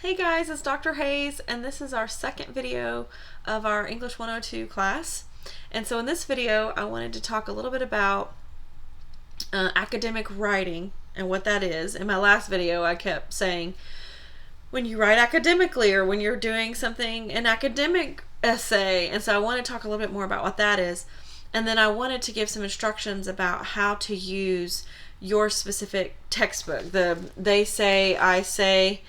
Hey guys, it's Dr. Hayes, and this is our second video of our English 102 class. And so in this video, I wanted to talk a little bit about academic writing and what that is. In my last video, I kept saying when you write academically or when you're doing something, an academic essay. And so I want to talk a little bit more about what that is. And then I wanted to give some instructions about how to use your specific textbook. The they say, I say.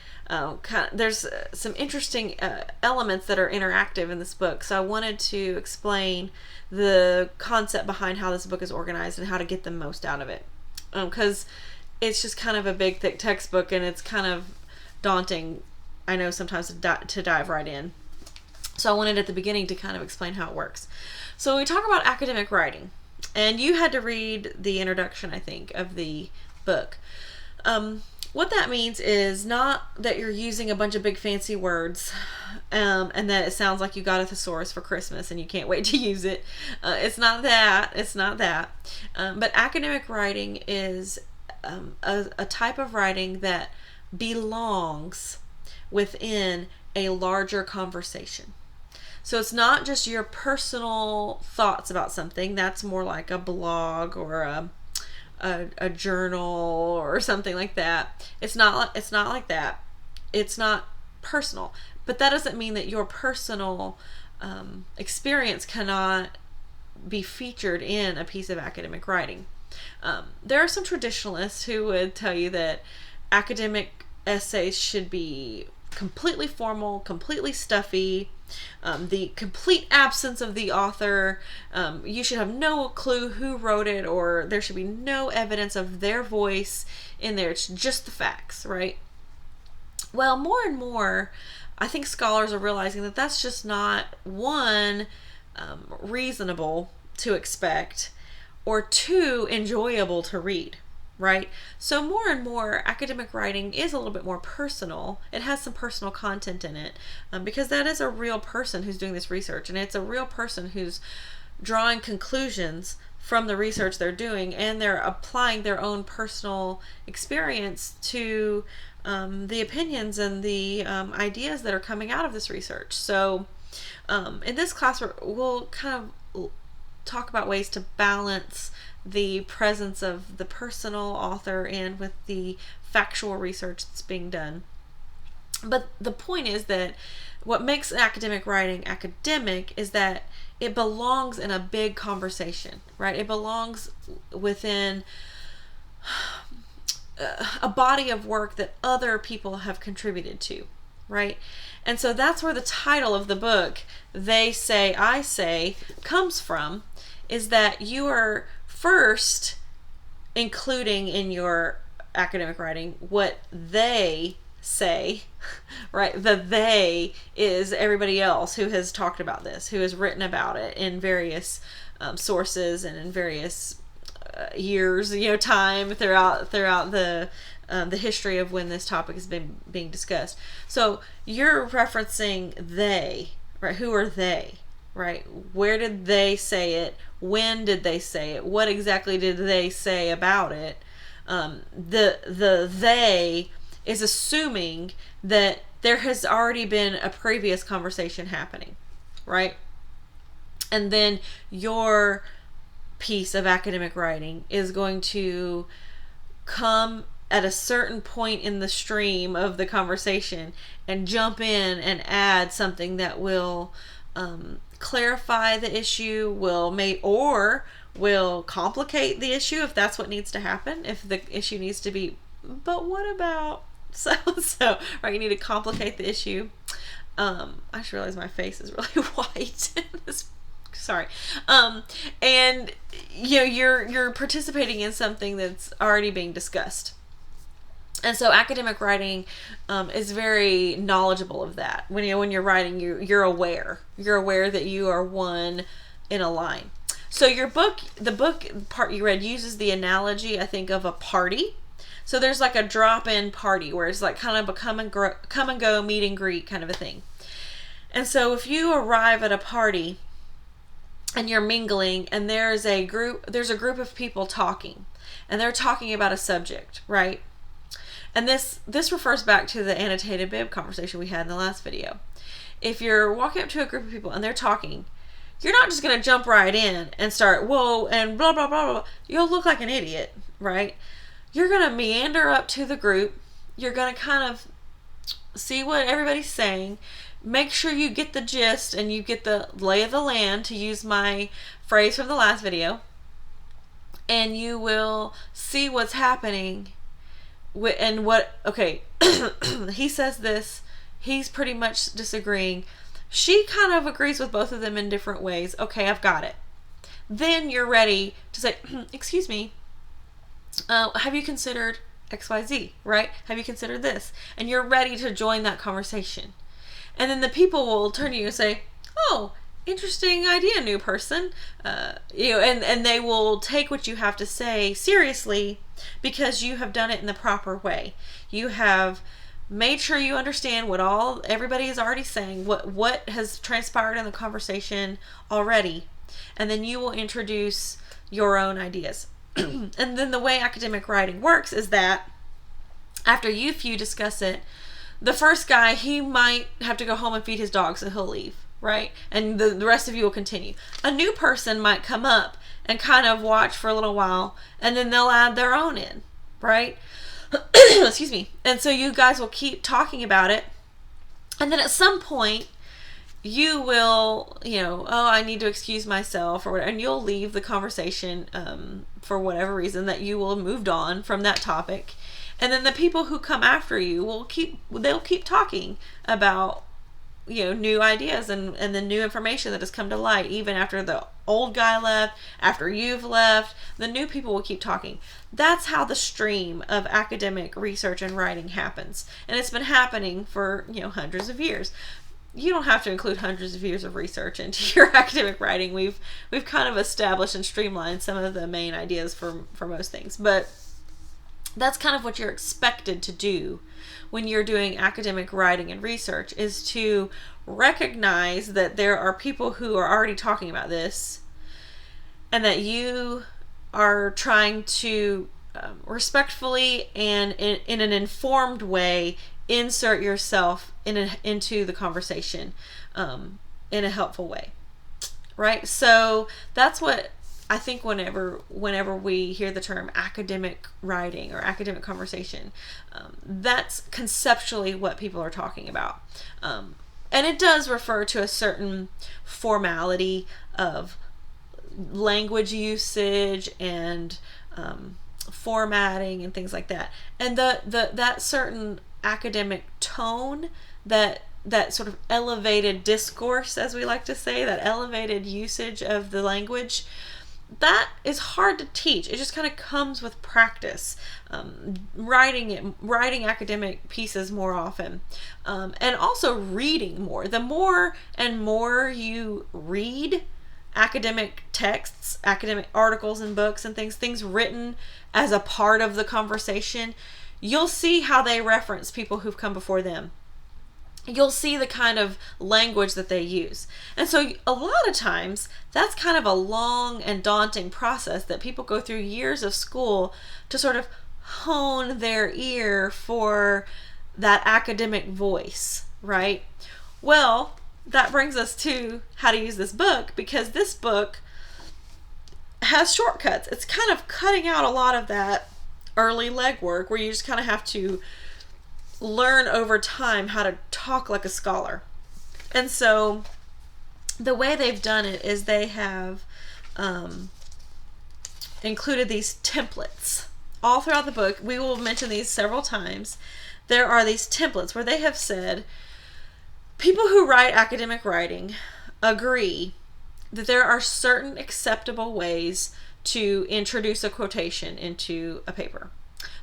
There's some interesting elements that are interactive in this book, so I wanted to explain the concept behind how this book is organized and how to get the most out of it, because it's just kind of a big thick textbook and it's kind of daunting, I know, sometimes to dive right in. So I wanted at the beginning to kind of explain how it works. So when we talk about academic writing, and you had to read the introduction, I think, of the book, what that means is not that you're using a bunch of big fancy words and that it sounds like you got a thesaurus for Christmas and you can't wait to use it. It's not that. It's not that. But academic writing is a type of writing that belongs within a larger conversation. So it's not just your personal thoughts about something. That's more like a blog or a journal or something like that. It's not like that. It's not personal. But that doesn't mean that your personal experience cannot be featured in a piece of academic writing. There are some traditionalists who would tell you that academic essays should be completely formal, completely stuffy, the complete absence of the author. You should have no clue who wrote it, or there should be no evidence of their voice in there. It's just the facts, right? Well, more and more, I think scholars are realizing that that's just not, one, reasonable to expect, or two, enjoyable to read. Right? So more and more academic writing is a little bit more personal. It has some personal content in it, because that is a real person who's doing this research, and it's a real person who's drawing conclusions from the research they're doing, and they're applying their own personal experience to the opinions and the ideas that are coming out of this research. So in this class, we'll kind of talk about ways to balance the presence of the personal author in with the factual research that's being done. But the point is that what makes academic writing academic is that it belongs in a big conversation, right? It belongs within a body of work that other people have contributed to, right? And so that's where the title of the book, They Say, I Say, comes from, is that you are first including in your academic writing what they say, right? The they is everybody else who has talked about this, who has written about it in various sources and in various years, time throughout the history of when this topic has been being discussed. So you're referencing they, right? Who are they? Right? Where did they say it? When did they say it? What exactly did they say about it? The they is assuming that there has already been a previous conversation happening, right? And then your piece of academic writing is going to come at a certain point in the stream of the conversation and jump in and add something that will clarify the issue, will complicate the issue if that's what needs to happen, if the issue needs to be, but what about so right? You need to complicate the issue. I just realized my face is really white. Sorry. And you're participating in something that's already being discussed. And so academic writing is very knowledgeable of that. When you're writing, you're aware. You're aware that you are one in a line. So the book part you read uses the analogy, I think, of a party. So there's like a drop-in party where it's like kind of a come and go, meet and greet kind of a thing. And so if you arrive at a party and you're mingling, and there's a group of people talking, and they're talking about a subject, right? And this refers back to the annotated bib conversation we had in the last video. If you're walking up to a group of people and they're talking, you're not just going to jump right in and start, whoa, and blah, blah, blah, blah. You'll look like an idiot, right? You're going to meander up to the group. You're going to kind of see what everybody's saying. Make sure you get the gist and you get the lay of the land, to use my phrase from the last video. And you will see what's happening. And what, okay, he says this. He's pretty much disagreeing. She kind of agrees with both of them in different ways. Okay, I've got it. Then you're ready to say, excuse me, have you considered XYZ, right? Have you considered this? And you're ready to join that conversation. And then the people will turn to you and say, oh, interesting idea, new person. And they will take what you have to say seriously because you have done it in the proper way. You have made sure you understand what everybody is already saying, what has transpired in the conversation already, and then you will introduce your own ideas. And then the way academic writing works is that after you few discuss it, the first guy, he might have to go home and feed his dog, so he'll leave, right? And the rest of you will continue. A new person might come up and kind of watch for a little while, and then they'll add their own in, right? Excuse me. And so you guys will keep talking about it. And then at some point, you will, oh, I need to excuse myself or whatever. And you'll leave the conversation for whatever reason, that you will have moved on from that topic. And then the people who come after you they'll keep talking about, new ideas and the new information that has come to light, even after the old guy left, after you've left, the new people will keep talking. That's how the stream of academic research and writing happens. And it's been happening for, hundreds of years. You don't have to include hundreds of years of research into your academic writing. We've kind of established and streamlined some of the main ideas for most things. But that's kind of what you're expected to do when you're doing academic writing and research, is to recognize that there are people who are already talking about this, and that you are trying to respectfully and in an informed way insert yourself into the conversation in a helpful way, right? So that's what I think whenever we hear the term academic writing or academic conversation, that's conceptually what people are talking about. And it does refer to a certain formality of language usage and formatting and things like that. And that certain academic tone, that sort of elevated discourse, as we like to say, that elevated usage of the language, that is hard to teach. It just kind of comes with practice, writing academic pieces more often, and also reading more. The more and more you read academic texts, academic articles and books and things written as a part of the conversation, you'll see how they reference people who've come before them. You'll see the kind of language that they use. And so a lot of times that's kind of a long and daunting process that people go through years of school to sort of hone their ear for that academic voice, right? Well, that brings us to how to use this book, because this book has shortcuts. It's kind of cutting out a lot of that early legwork where you just kind of have to learn over time how to talk like a scholar. And so the way they've done it is they have included these templates all throughout the book. We will mention these several times. There are these templates where they have said people who write academic writing agree that there are certain acceptable ways to introduce a quotation into a paper.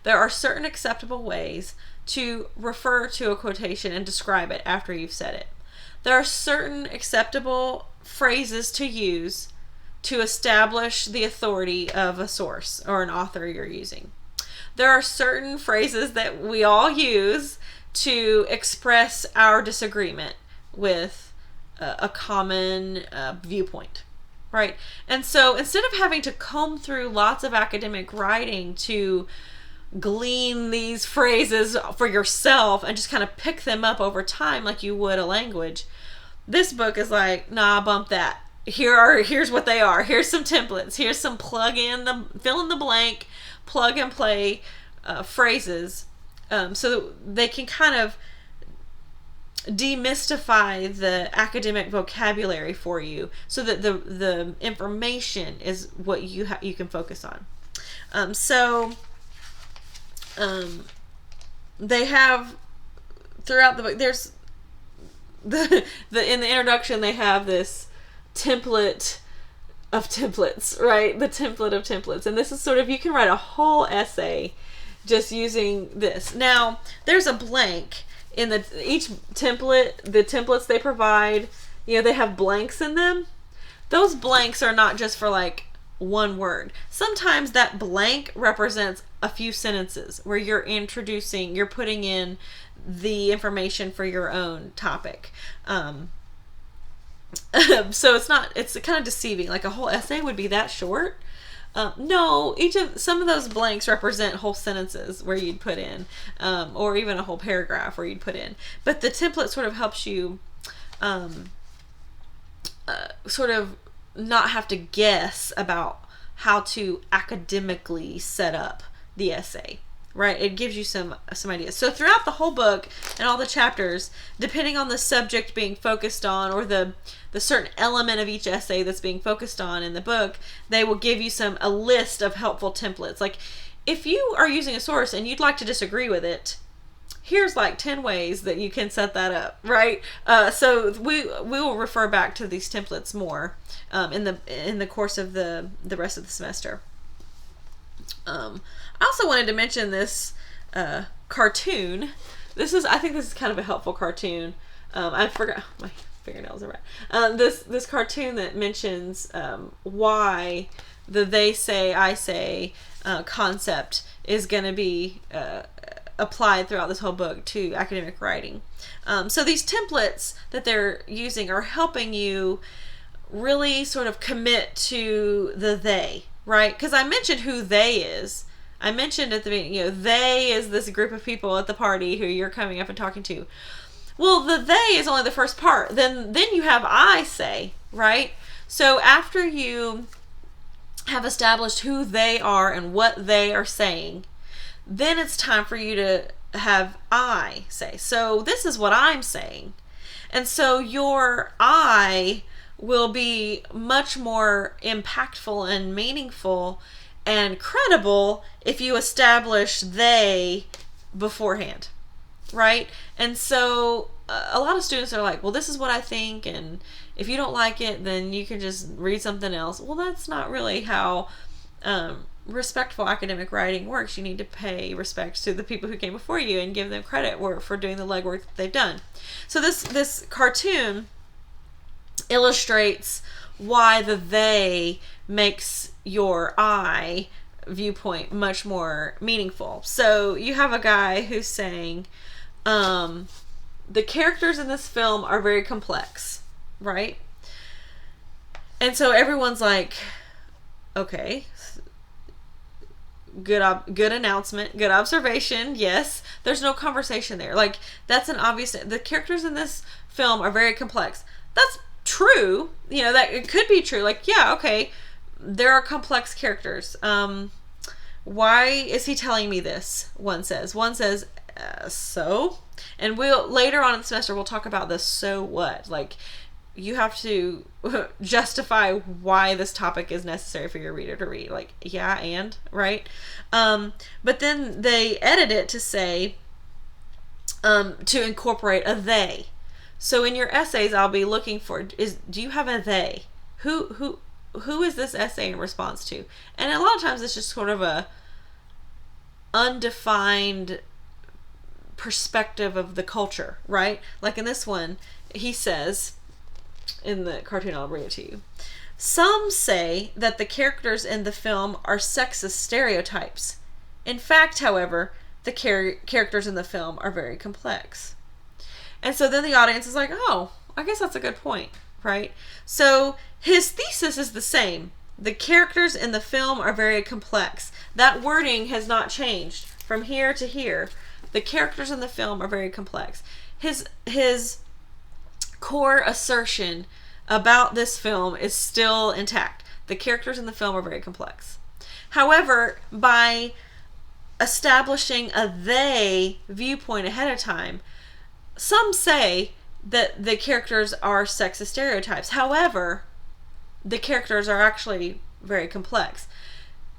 There are certain acceptable ways to refer to a quotation and describe it after you've said it. There are certain acceptable phrases to use to establish the authority of a source or an author you're using. There are certain phrases that we all use to express our disagreement with a common viewpoint, right? And so instead of having to comb through lots of academic writing to glean these phrases for yourself and just kind of pick them up over time like you would a language. This book is like, nah, bump that. Here's what they are. Here's some templates. Here's some fill in the blank, plug and play phrases, so they can kind of demystify the academic vocabulary for you, so that the information is what you can focus on. They have throughout the book. There's the in the introduction they have this template of templates, right? The template of templates, and this is sort of, you can write a whole essay just using this. Now there's a blank in each template. The templates they provide, they have blanks in them. Those blanks are not just for like one word. Sometimes that blank represents a few sentences where you're putting in the information for your own topic. So it's kind of deceiving. Like a whole essay would be that short. No, some of those blanks represent whole sentences where you'd put in, or even a whole paragraph where you'd put in. But the template sort of helps you sort of not have to guess about how to academically set up the essay, right? It gives you some ideas. So throughout the whole book and all the chapters, depending on the subject being focused on, or the certain element of each essay that's being focused on in the book, they will give you a list of helpful templates. Like if you are using a source and you'd like to disagree with it, here's like 10 ways that you can set that up, right? So we will refer back to these templates more in the course of the rest of the semester. I also wanted to mention this cartoon. I think this is kind of a helpful cartoon. I forgot, my fingernails are red. This cartoon that mentions why the they say, I say concept is going to be applied throughout this whole book to academic writing. So these templates that they're using are helping you really sort of commit to the they, right? Because I mentioned who they is. I mentioned at the beginning, they is this group of people at the party who you're coming up and talking to. Well, the they is only the first part. Then you have I say, right? So after you have established who they are and what they are saying, then it's time for you to have I say. So this is what I'm saying. And so your I will be much more impactful and meaningful and credible if you establish they beforehand, right? And so a lot of students are like, well, this is what I think, and if you don't like it, then you can just read something else. Well, that's not really how respectful academic writing works. You need to pay respect to the people who came before you and give them credit for doing the legwork that they've done. So this cartoon illustrates why the they makes your I viewpoint much more meaningful. So you have a guy who's saying, the characters in this film are very complex, right? And so everyone's like, okay, good announcement, good observation. Yes, there's no conversation there. Like, that's an obvious, the characters in this film are very complex. That's true. That it could be true. Like, yeah, okay, there are complex characters. Why is he telling me this? One says, so, and later on in the semester we'll talk about the so what. Like, you have to justify why this topic is necessary for your reader to read. Like, yeah, and right. But then they edit it to say, to incorporate a they. So in your essays, I'll be looking for, do you have a they? Who is this essay in response to? And a lot of times it's just sort of a undefined perspective of the culture, right? Like in this one, he says, in the cartoon, I'll bring it to you. Some say that the characters in the film are sexist stereotypes. In fact, however, the characters in the film are very complex. And so then the audience is like, oh, I guess that's a good point, right? So his thesis is the same. The characters in the film are very complex. That wording has not changed from here to here. The characters in the film are very complex. His core assertion about this film is still intact. The characters in the film are very complex. However, by establishing a they viewpoint ahead of time, some say that the characters are sexist stereotypes. However, the characters are actually very complex.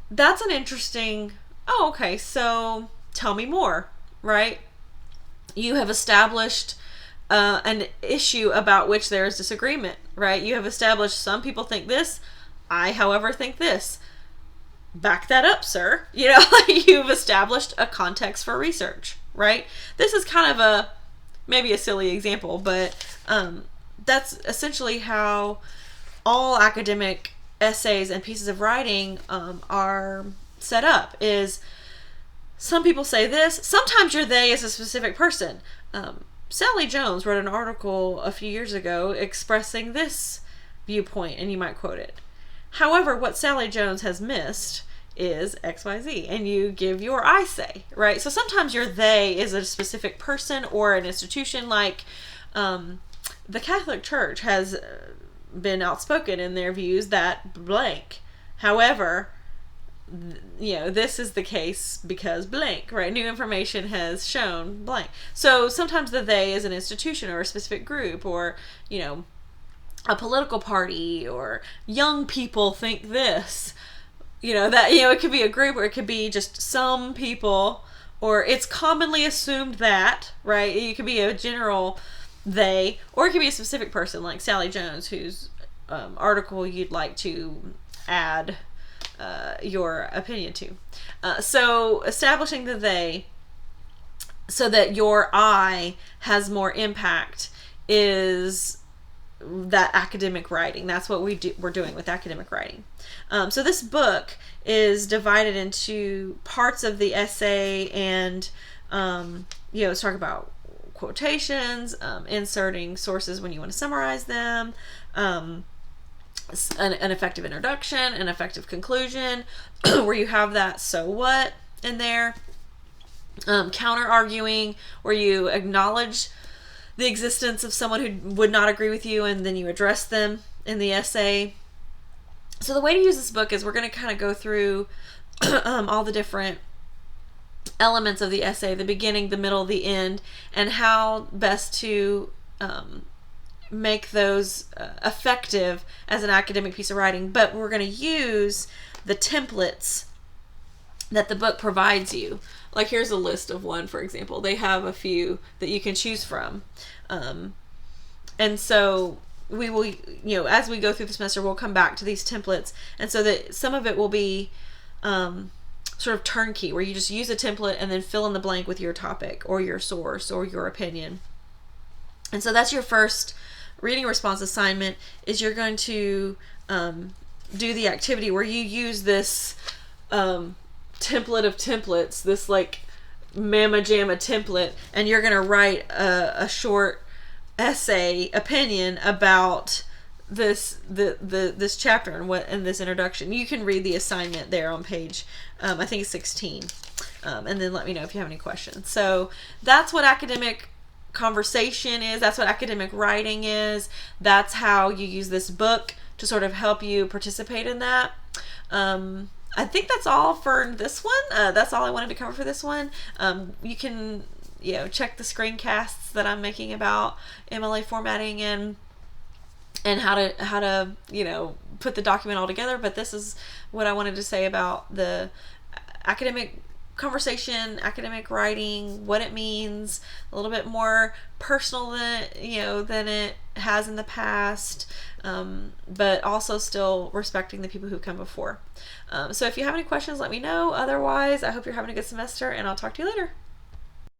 That's an interesting, oh, okay, so tell me more, right? You have established an issue about which there is disagreement, right? You have established some people think this, I, however, think this. Back that up, sir. You know, you've established a context for research, right? This is kind of maybe a silly example, but that's essentially how all academic essays and pieces of writing are set up. Is some people say this, sometimes your they is a specific person. Sally Jones wrote an article a few years ago expressing this viewpoint, and you might quote it. However, what Sally Jones has missed is XYZ, and you give your I say, right? So sometimes your they is a specific person or an institution, like the Catholic Church has been outspoken in their views that blank. However, you know, this is the case because blank, right? New information has shown blank. So sometimes the they is an institution or a specific group, or, you know, a political party, or young people think this. You know, that, you know, it could be a group, or it could be just some people, or it's commonly assumed that, right? It could be a general they, or it could be a specific person like Sally Jones, whose article you'd like to add your opinion to. So establishing the they so that your I has more impact is that academic writing. That's what we're doing with academic writing. So this book is divided into parts of the essay, and you know, let's talk about quotations, inserting sources when you want to summarize them, an effective introduction, an effective conclusion, where you have that so what in there, counter arguing, where you acknowledge the existence of someone who would not agree with you, and then you address them in the essay. So the way to use this book is we're going to kind of go through all the different elements of the essay, the beginning, the middle, the end, and how best to make those effective as an academic piece of writing. But we're going to use the templates that the book provides you. Like, here's a list of one, for example. They have a few that you can choose from. And so we will, you know, as we go through the semester, we'll come back to these templates. And so that some of it will be sort of turnkey, where you just use a template and then fill in the blank with your topic or your source or your opinion. And so that's your first reading response assignment, is you're going to do the activity where you use this template of templates, this like mamma jamma template, and you're going to write a short essay opinion about this chapter and what in this introduction. You can read the assignment there on page I think it's 16, and then let me know if you have any questions. So that's what academic conversation is. That's what academic writing is. That's how you use this book to sort of help you participate in that. I think that's all for this one. That's all I wanted to cover for this one. You can, you know, check the screencasts that I'm making about MLA formatting and how to you know, put the document all together. But this is what I wanted to say about the academic conversation, academic writing, what it means, a little bit more personal than it has in the past, but also still respecting the people who come before. So if you have any questions, let me know. Otherwise, I hope you're having a good semester, and I'll talk to you later.